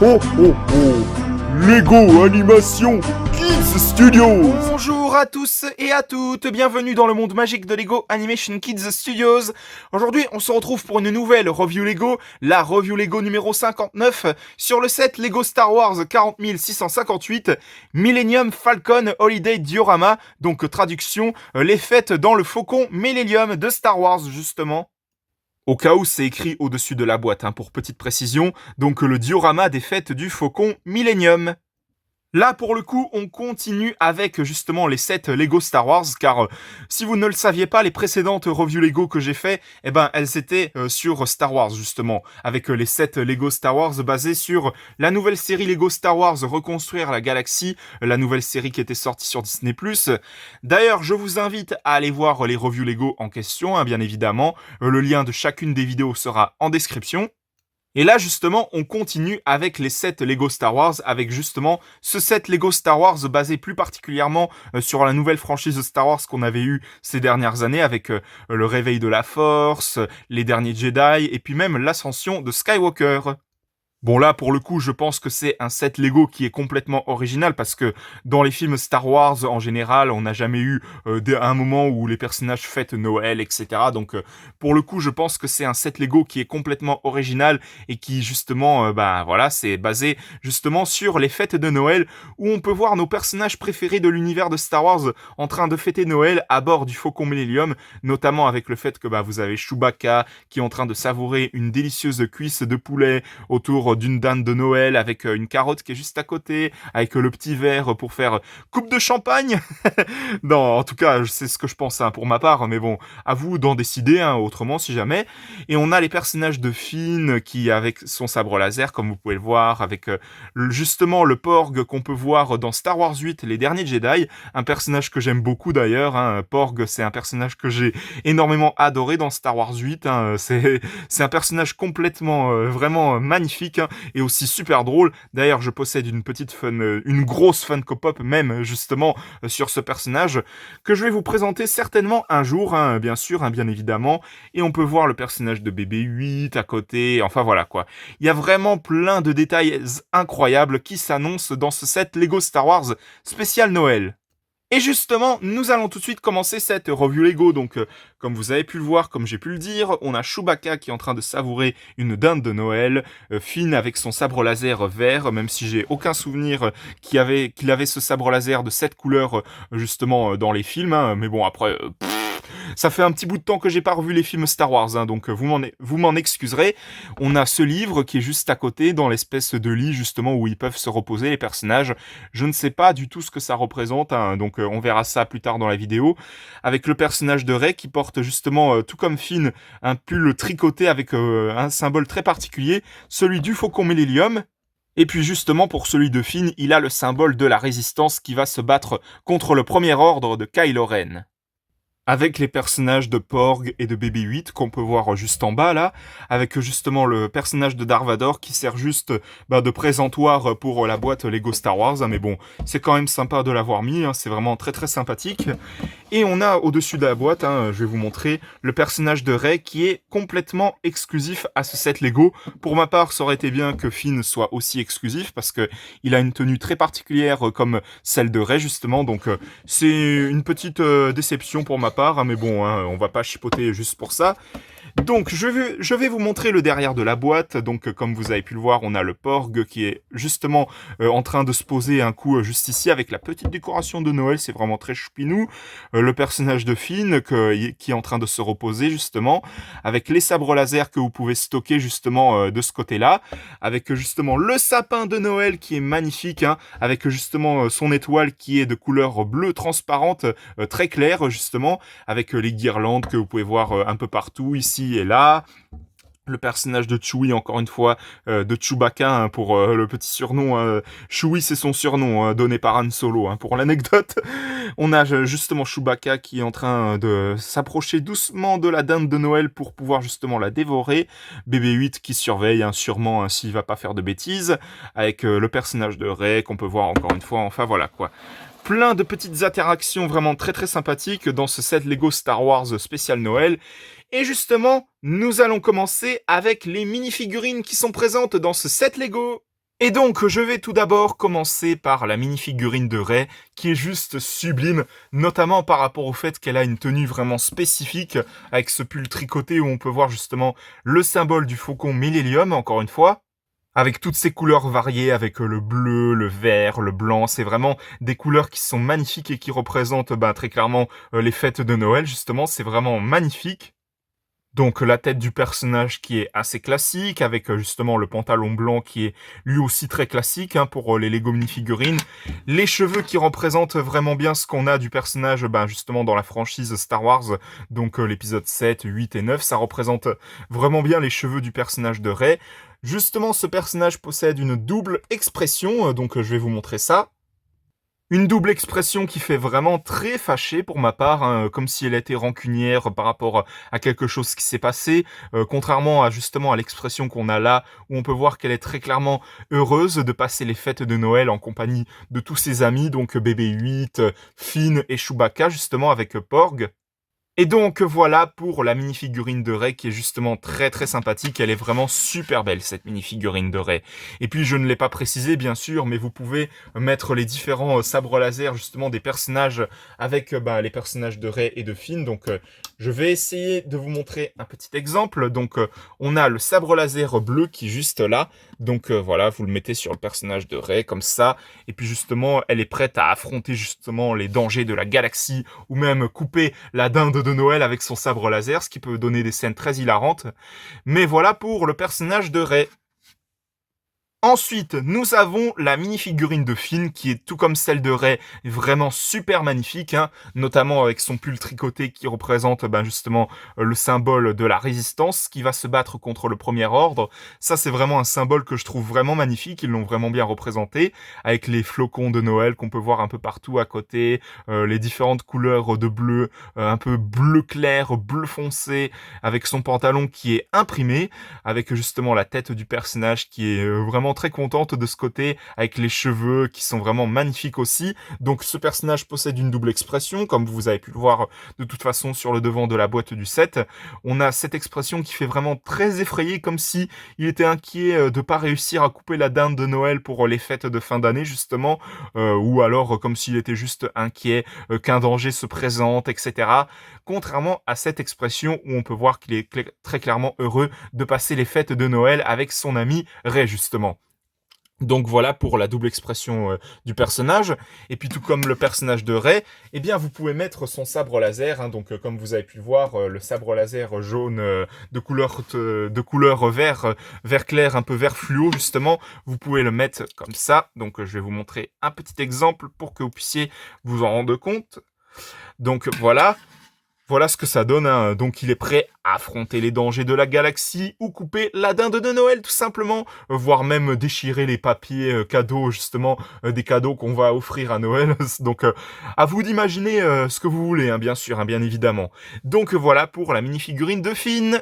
Oh oh oh! Lego Animation Kids Studios! Bonjour à tous et à toutes, bienvenue dans le monde magique de Lego Animation Kids Studios. Aujourd'hui, on se retrouve pour une nouvelle review Lego, la review Lego numéro 59, sur le set Lego Star Wars 40658, Millennium Falcon Holiday Diorama, donc traduction, les fêtes dans le faucon Millennium de Star Wars justement. Au cas où c'est écrit au-dessus de la boîte, pour petite précision, donc le diorama des fêtes du faucon Millennium. Là, pour le coup, on continue avec justement les sets Lego Star Wars, car si vous ne le saviez pas, les précédentes reviews Lego que j'ai fait, elles étaient sur Star Wars justement, avec les sets Lego Star Wars basés sur la nouvelle série Lego Star Wars Reconstruire la Galaxie, la nouvelle série qui était sortie sur Disney+. D'ailleurs, je vous invite à aller voir les reviews Lego en question, bien évidemment. Le lien de chacune des vidéos sera en description. Et là, justement, on continue avec les sets Lego Star Wars, avec justement ce set Lego Star Wars basé plus particulièrement sur la nouvelle franchise de Star Wars qu'on avait eu ces dernières années, avec le réveil de la Force, les derniers Jedi, et puis même l'ascension de Skywalker. Bon là, pour le coup, je pense que c'est un set Lego qui est complètement original parce que dans les films Star Wars, en général, on n'a jamais eu un moment où les personnages fêtent Noël, etc. Donc pour le coup, je pense que c'est un set Lego qui est complètement original et qui justement, c'est basé justement sur les fêtes de Noël où on peut voir nos personnages préférés de l'univers de Star Wars en train de fêter Noël à bord du Faucon Millennium, notamment avec le fait que vous avez Chewbacca qui est en train de savourer une délicieuse cuisse de poulet autour d'une dinde de Noël avec une carotte qui est juste à côté, avec le petit verre pour faire coupe de champagne. Non, en tout cas, c'est ce que je pense pour ma part, mais bon, à vous d'en décider autrement si jamais. Et on a les personnages de Finn qui, avec son sabre laser, comme vous pouvez le voir, avec justement le Porg qu'on peut voir dans Star Wars 8, les derniers Jedi, un personnage que j'aime beaucoup d'ailleurs. Porg, c'est un personnage que j'ai énormément adoré dans Star Wars 8. C'est un personnage complètement, vraiment magnifique. Et aussi super drôle. D'ailleurs, je possède une grosse Funko Pop même justement sur ce personnage que je vais vous présenter certainement un jour, bien sûr, bien évidemment. Et on peut voir le personnage de BB-8 à côté. Enfin voilà quoi. Il y a vraiment plein de détails incroyables qui s'annoncent dans ce set Lego Star Wars spécial Noël. Et justement, nous allons tout de suite commencer cette review Lego. Donc, comme vous avez pu le voir, comme j'ai pu le dire, on a Chewbacca qui est en train de savourer une dinde de Noël, Finn avec son sabre laser vert, même si j'ai aucun souvenir qu'il avait ce sabre laser de cette couleur, justement, dans les films. Mais bon, après... ça fait un petit bout de temps que j'ai pas revu les films Star Wars, donc vous m'en excuserez. On a ce livre qui est juste à côté, dans l'espèce de lit justement où ils peuvent se reposer les personnages. Je ne sais pas du tout ce que ça représente, donc on verra ça plus tard dans la vidéo. Avec le personnage de Rey qui porte justement, tout comme Finn, un pull tricoté avec un symbole très particulier, celui du Faucon Millennium. Et puis justement pour celui de Finn, il a le symbole de la résistance qui va se battre contre le premier ordre de Kylo Ren. Avec les personnages de Porg et de BB-8 qu'on peut voir juste en bas là, avec justement le personnage de Darth Vader qui sert juste de présentoir pour la boîte Lego Star Wars, mais bon, c'est quand même sympa de l'avoir mis, c'est vraiment très très sympathique. Et on a au-dessus de la boîte, je vais vous montrer, le personnage de Rey qui est complètement exclusif à ce set Lego. Pour ma part, ça aurait été bien que Finn soit aussi exclusif parce que il a une tenue très particulière comme celle de Rey justement, donc c'est une petite déception pour ma part, mais bon, on va pas chipoter juste pour ça. Donc, je vais vous montrer le derrière de la boîte. Donc, comme vous avez pu le voir, on a le Porg qui est justement en train de se poser un coup juste ici avec la petite décoration de Noël. C'est vraiment très choupinou. Le personnage de Finn qui est en train de se reposer justement, avec les sabres laser que vous pouvez stocker justement de ce côté-là, avec justement le sapin de Noël qui est magnifique, avec justement son étoile qui est de couleur bleue transparente, très claire justement, avec les guirlandes que vous pouvez voir un peu partout ici et là. Le personnage de Chewie, encore une fois, de Chewbacca, pour le petit surnom. Chewie, c'est son surnom, donné par Han Solo, pour l'anecdote. On a justement Chewbacca qui est en train de s'approcher doucement de la dinde de Noël pour pouvoir justement la dévorer. BB-8 qui surveille, sûrement, s'il va pas faire de bêtises. Avec le personnage de Rey qu'on peut voir encore une fois. Enfin, voilà, quoi. Plein de petites interactions vraiment très très sympathiques dans ce set Lego Star Wars spécial Noël. Et justement, nous allons commencer avec les mini-figurines qui sont présentes dans ce set Lego. Et donc, je vais tout d'abord commencer par la minifigurine de Rey, qui est juste sublime, notamment par rapport au fait qu'elle a une tenue vraiment spécifique, avec ce pull tricoté où on peut voir justement le symbole du faucon Millennium, encore une fois, avec toutes ces couleurs variées, avec le bleu, le vert, le blanc. C'est vraiment des couleurs qui sont magnifiques et qui représentent très clairement les fêtes de Noël, justement. C'est vraiment magnifique. Donc la tête du personnage qui est assez classique, avec justement le pantalon blanc qui est lui aussi très classique pour les Lego minifigurines. Les cheveux qui représentent vraiment bien ce qu'on a du personnage justement dans la franchise Star Wars, donc l'épisode 7, 8 et 9, ça représente vraiment bien les cheveux du personnage de Rey. Justement, ce personnage possède une double expression, donc je vais vous montrer ça. Une double expression qui fait vraiment très fâchée pour ma part, comme si elle était rancunière par rapport à quelque chose qui s'est passé, contrairement à justement à l'expression qu'on a là, où on peut voir qu'elle est très clairement heureuse de passer les fêtes de Noël en compagnie de tous ses amis, donc BB-8, Finn et Chewbacca, justement avec Porg. Et donc voilà pour la minifigurine de Rey qui est justement très très sympathique. Elle est vraiment super belle cette minifigurine de Rey. Et puis je ne l'ai pas précisé bien sûr, mais vous pouvez mettre les différents sabres laser justement des personnages avec les personnages de Rey et de Finn. Donc je vais essayer de vous montrer un petit exemple. Donc on a le sabre laser bleu qui est juste là. Donc voilà, vous le mettez sur le personnage de Rey comme ça. Et puis justement, elle est prête à affronter justement les dangers de la galaxie ou même couper la dinde de Noël avec son sabre laser, ce qui peut donner des scènes très hilarantes. Mais voilà pour le personnage de Rey. Ensuite, nous avons la minifigurine de Finn qui est tout comme celle de Rey, vraiment super magnifique, notamment avec son pull tricoté qui représente justement le symbole de la résistance qui va se battre contre le Premier Ordre. Ça, c'est vraiment un symbole que je trouve vraiment magnifique, ils l'ont vraiment bien représenté, avec les flocons de Noël qu'on peut voir un peu partout à côté, les différentes couleurs de bleu, un peu bleu clair, bleu foncé, avec son pantalon qui est imprimé, avec justement la tête du personnage qui est vraiment très contente de ce côté, avec les cheveux qui sont vraiment magnifiques aussi. Donc ce personnage possède une double expression, comme vous avez pu le voir de toute façon sur le devant de la boîte du set. On a cette expression qui fait vraiment très effrayé, comme si il était inquiet de pas réussir à couper la dinde de Noël pour les fêtes de fin d'année justement, ou alors comme s'il était juste inquiet qu'un danger se présente, etc. Contrairement à cette expression où on peut voir qu'il est très clairement heureux de passer les fêtes de Noël avec son ami Rey justement. Donc voilà pour la double expression du personnage. Et puis tout comme le personnage de Rey, eh bien vous pouvez mettre son sabre laser. Donc comme vous avez pu le voir, le sabre laser jaune de couleur vert, vert clair, un peu vert fluo justement. Vous pouvez le mettre comme ça. Donc je vais vous montrer un petit exemple pour que vous puissiez vous en rendre compte. Donc voilà. Voilà ce que ça donne. Donc il est prêt à affronter les dangers de la galaxie ou couper la dinde de Noël tout simplement, voire même déchirer les papiers cadeaux justement, des cadeaux qu'on va offrir à Noël. Donc à vous d'imaginer ce que vous voulez, bien sûr, bien évidemment. Donc voilà pour la minifigurine de Finn.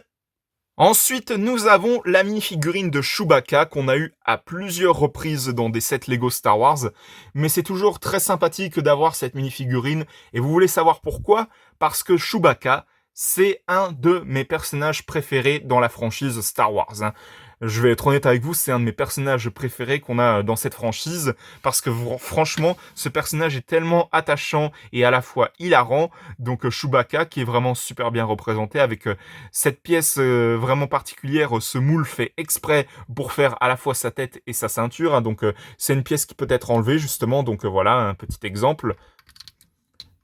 Ensuite, nous avons la mini-figurine de Chewbacca qu'on a eu à plusieurs reprises dans des sets Lego Star Wars. Mais c'est toujours très sympathique d'avoir cette mini-figurine. Et vous voulez savoir pourquoi? Parce que Chewbacca, c'est un de mes personnages préférés dans la franchise Star Wars. Je vais être honnête avec vous, c'est un de mes personnages préférés qu'on a dans cette franchise, parce que franchement, ce personnage est tellement attachant et à la fois hilarant. Donc Chewbacca, qui est vraiment super bien représenté avec cette pièce vraiment particulière, ce moule fait exprès pour faire à la fois sa tête et sa ceinture. Donc c'est une pièce qui peut être enlevée justement, donc voilà un petit exemple.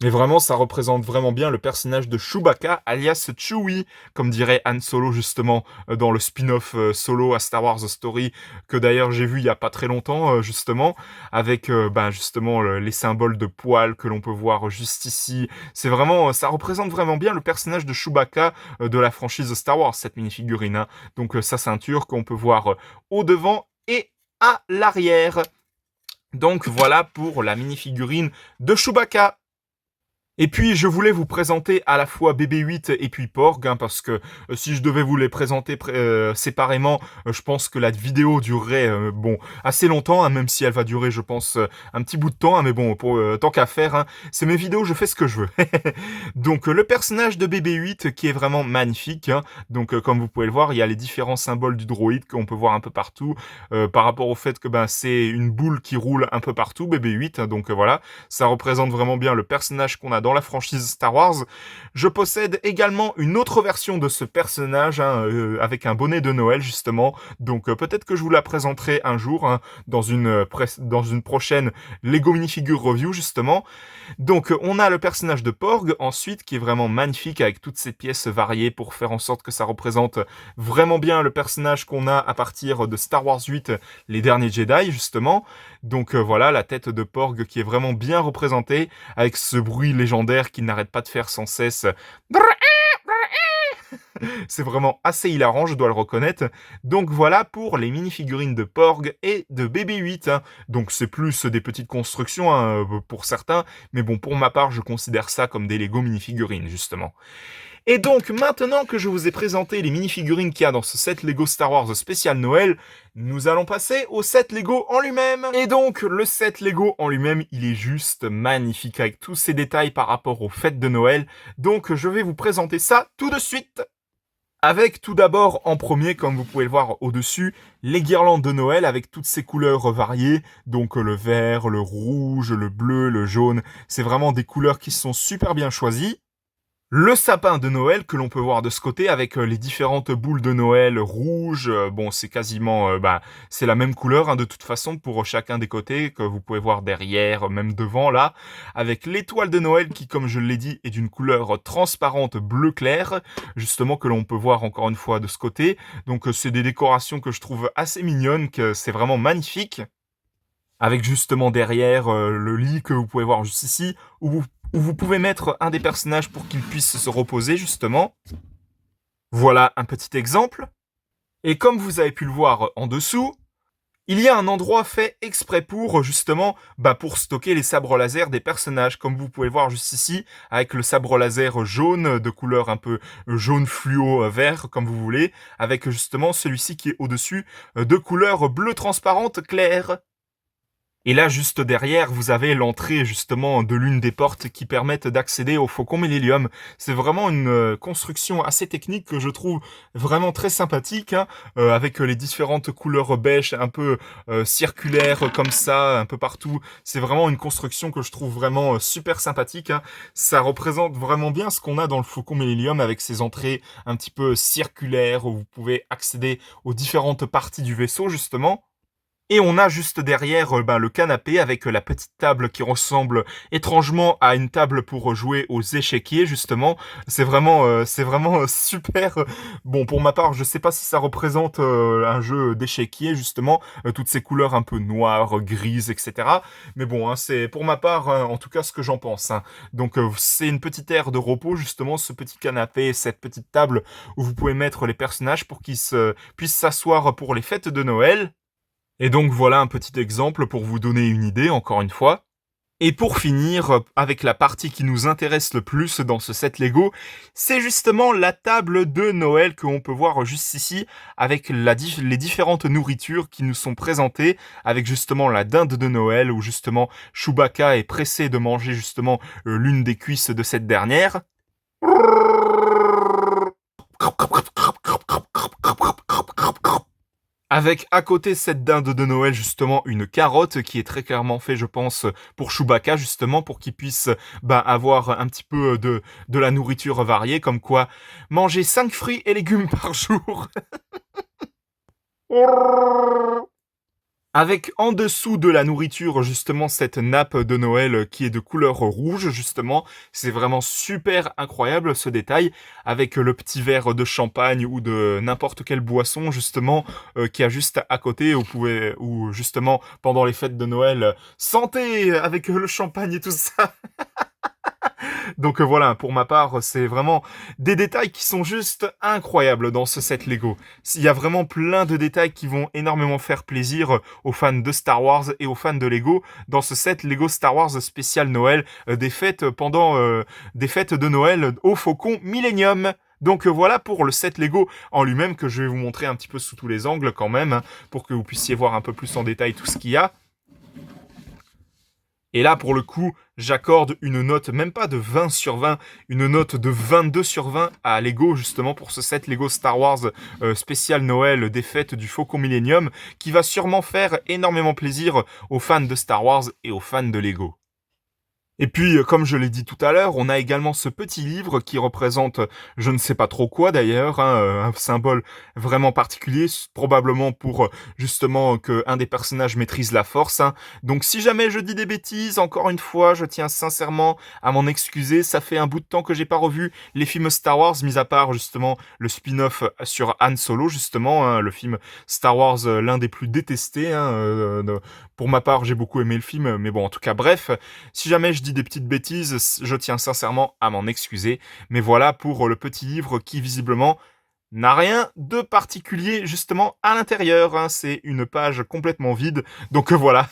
Mais vraiment, ça représente vraiment bien le personnage de Chewbacca, alias Chewie, comme dirait Han Solo justement dans le spin-off Solo à Star Wars Story, que d'ailleurs j'ai vu il y a pas très longtemps justement, avec justement les symboles de poils que l'on peut voir juste ici. C'est vraiment, ça représente vraiment bien le personnage de Chewbacca de la franchise Star Wars, cette mini-figurine. Donc sa ceinture qu'on peut voir au devant et à l'arrière. Donc voilà pour la mini-figurine de Chewbacca. Et puis je voulais vous présenter à la fois BB-8 et puis Porg, hein, parce que si je devais vous les présenter séparément, je pense que la vidéo durerait bon assez longtemps, hein, même si elle va durer, je pense, un petit bout de temps, hein, mais bon, pour tant qu'à faire, hein, c'est mes vidéos, je fais ce que je veux. Donc le personnage de BB-8 qui est vraiment magnifique, hein, donc comme vous pouvez le voir, il y a les différents symboles du droïde qu'on peut voir un peu partout, par rapport au fait que ben c'est une boule qui roule un peu partout, BB-8, hein, donc voilà, ça représente vraiment bien le personnage qu'on a dans la franchise Star Wars. Je possède également une autre version de ce personnage, hein, avec un bonnet de Noël justement, donc peut-être que je vous la présenterai un jour, hein, dans une prochaine Lego Minifigure Review justement. Donc on a le personnage de Porg ensuite qui est vraiment magnifique avec toutes ces pièces variées pour faire en sorte que ça représente vraiment bien le personnage qu'on a à partir de Star Wars 8, les derniers Jedi justement. Donc voilà, la tête de Porg qui est vraiment bien représentée avec ce bruit légendaire qu'il n'arrête pas de faire sans cesse. C'est vraiment assez hilarant, je dois le reconnaître. Donc voilà pour les mini-figurines de Porg et de BB-8. Hein. Donc c'est plus des petites constructions hein, pour certains, mais bon, pour ma part, je considère ça comme des Lego mini-figurines, justement. Et donc, maintenant que je vous ai présenté les mini-figurines qu'il y a dans ce set Lego Star Wars spécial Noël, nous allons passer au set Lego en lui-même. Et donc, le set Lego en lui-même, il est juste magnifique avec tous ces détails par rapport aux fêtes de Noël. Donc, je vais vous présenter ça tout de suite. Avec tout d'abord en premier, comme vous pouvez le voir au-dessus, les guirlandes de Noël avec toutes ces couleurs variées, donc le vert, le rouge, le bleu, le jaune, c'est vraiment des couleurs qui sont super bien choisies. Le sapin de Noël que l'on peut voir de ce côté avec les différentes boules de Noël rouges, bon c'est quasiment, c'est la même couleur hein, de toute façon pour chacun des côtés que vous pouvez voir derrière, même devant là, avec l'étoile de Noël qui comme je l'ai dit est d'une couleur transparente bleu clair, justement que l'on peut voir encore une fois de ce côté, donc c'est des décorations que je trouve assez mignonnes, que c'est vraiment magnifique. Avec justement derrière le lit que vous pouvez voir juste ici, où vous pouvez mettre un des personnages pour qu'il puisse se reposer justement. Voilà un petit exemple. Et comme vous avez pu le voir en dessous, il y a un endroit fait exprès pour justement pour stocker les sabres laser des personnages, comme vous pouvez le voir juste ici, avec le sabre laser jaune de couleur un peu jaune fluo vert, comme vous voulez, avec justement celui-ci qui est au-dessus de couleur bleu transparente claire. Et là, juste derrière, vous avez l'entrée justement de l'une des portes qui permettent d'accéder au Faucon Millennium. C'est vraiment une construction assez technique que je trouve vraiment très sympathique, hein, avec les différentes couleurs beige un peu circulaires comme ça, un peu partout. C'est vraiment une construction que je trouve vraiment super sympathique. Hein. Ça représente vraiment bien ce qu'on a dans le Faucon Millennium avec ses entrées un petit peu circulaires où vous pouvez accéder aux différentes parties du vaisseau justement. Et on a juste derrière le canapé avec la petite table qui ressemble étrangement à une table pour jouer aux échiquiers justement. C'est vraiment super. Bon, pour ma part, je sais pas si ça représente un jeu d'échiquier justement, toutes ces couleurs un peu noires, grises, etc. Mais bon, hein, c'est pour ma part, en tout cas, ce que j'en pense. Hein. Donc, c'est une petite aire de repos justement, ce petit canapé, cette petite table où vous pouvez mettre les personnages pour qu'ils puissent s'asseoir pour les fêtes de Noël. Et donc voilà un petit exemple pour vous donner une idée, encore une fois. Et pour finir, avec la partie qui nous intéresse le plus dans ce set Lego, c'est justement la table de Noël que l'on peut voir juste ici, avec les différentes nourritures qui nous sont présentées, avec justement la dinde de Noël, où justement Chewbacca est pressé de manger justement l'une des cuisses de cette dernière. Avec à côté cette dinde de Noël justement une carotte qui est très clairement fait je pense pour Chewbacca justement pour qu'il puisse avoir un petit peu de la nourriture variée comme quoi manger 5 fruits et légumes par jour. Avec en dessous de la nourriture justement cette nappe de Noël qui est de couleur rouge justement, c'est vraiment super incroyable ce détail avec le petit verre de champagne ou de n'importe quelle boisson justement qui a juste à côté où justement pendant les fêtes de Noël santé avec le champagne et tout ça. Donc voilà, pour ma part, c'est vraiment des détails qui sont juste incroyables dans ce set Lego. Il y a vraiment plein de détails qui vont énormément faire plaisir aux fans de Star Wars et aux fans de Lego dans ce set Lego Star Wars spécial Noël des fêtes pendant des fêtes de Noël au Faucon Millennium. Donc voilà pour le set Lego en lui-même que je vais vous montrer un petit peu sous tous les angles quand même, hein, pour que vous puissiez voir un peu plus en détail tout ce qu'il y a. Et là, pour le coup, j'accorde une note, même pas de 20 sur 20, une note de 22 sur 20 à Lego, justement, pour ce set Lego Star Wars spécial Noël des fêtes du Faucon Millennium, qui va sûrement faire énormément plaisir aux fans de Star Wars et aux fans de Lego. Et puis, comme je l'ai dit tout à l'heure, on a également ce petit livre qui représente je ne sais pas trop quoi d'ailleurs, hein, un symbole vraiment particulier, probablement pour justement que un des personnages maîtrise la force, hein. Donc si jamais je dis des bêtises, encore une fois, je tiens sincèrement à m'en excuser. Ça fait un bout de temps que j'ai pas revu les films Star Wars, mis à part justement le spin-off sur Han Solo, justement, hein, le film Star Wars, l'un des plus détestés, hein, pour ma part, j'ai beaucoup aimé le film, mais bon, en tout cas, bref, si jamais je dis des petites bêtises, je tiens sincèrement à m'en excuser. Mais voilà pour le petit livre qui, visiblement, n'a rien de particulier, justement, à l'intérieur, hein. C'est une page complètement vide. Donc voilà.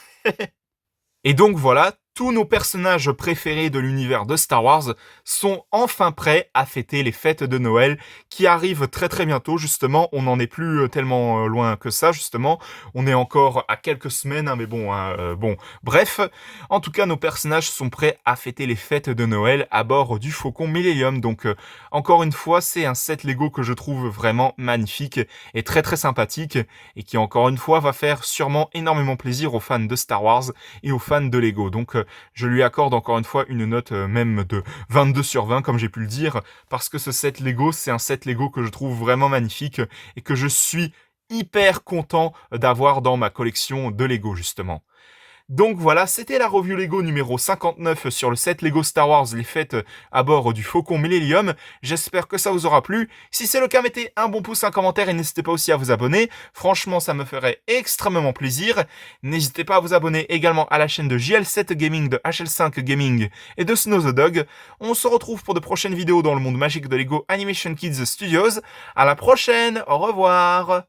Et donc voilà, tous nos personnages préférés de l'univers de Star Wars sont enfin prêts à fêter les fêtes de Noël qui arrivent très très bientôt, justement. On n'en est plus tellement loin que ça, justement. On est encore à quelques semaines, hein, mais bon, hein, bon. Bref, en tout cas, nos personnages sont prêts à fêter les fêtes de Noël à bord du Faucon Millennium. Donc, encore une fois, c'est un set Lego que je trouve vraiment magnifique et très très sympathique et qui, encore une fois, va faire sûrement énormément plaisir aux fans de Star Wars et aux fans de Lego. Donc je lui accorde encore une fois une note même de 22 sur 20 comme j'ai pu le dire, parce que ce set Lego, c'est un set Lego que je trouve vraiment magnifique et que je suis hyper content d'avoir dans ma collection de Lego justement. Donc voilà, c'était la review Lego numéro 59 sur le set Lego Star Wars, les fêtes à bord du Faucon Millennium. J'espère que ça vous aura plu. Si c'est le cas, mettez un bon pouce, un commentaire et n'hésitez pas aussi à vous abonner. Franchement, ça me ferait extrêmement plaisir. N'hésitez pas à vous abonner également à la chaîne de JL7 Gaming, de HL5 Gaming et de Snow the Dog. On se retrouve pour de prochaines vidéos dans le monde magique de Lego Animation Kids Studios. À la prochaine, au revoir.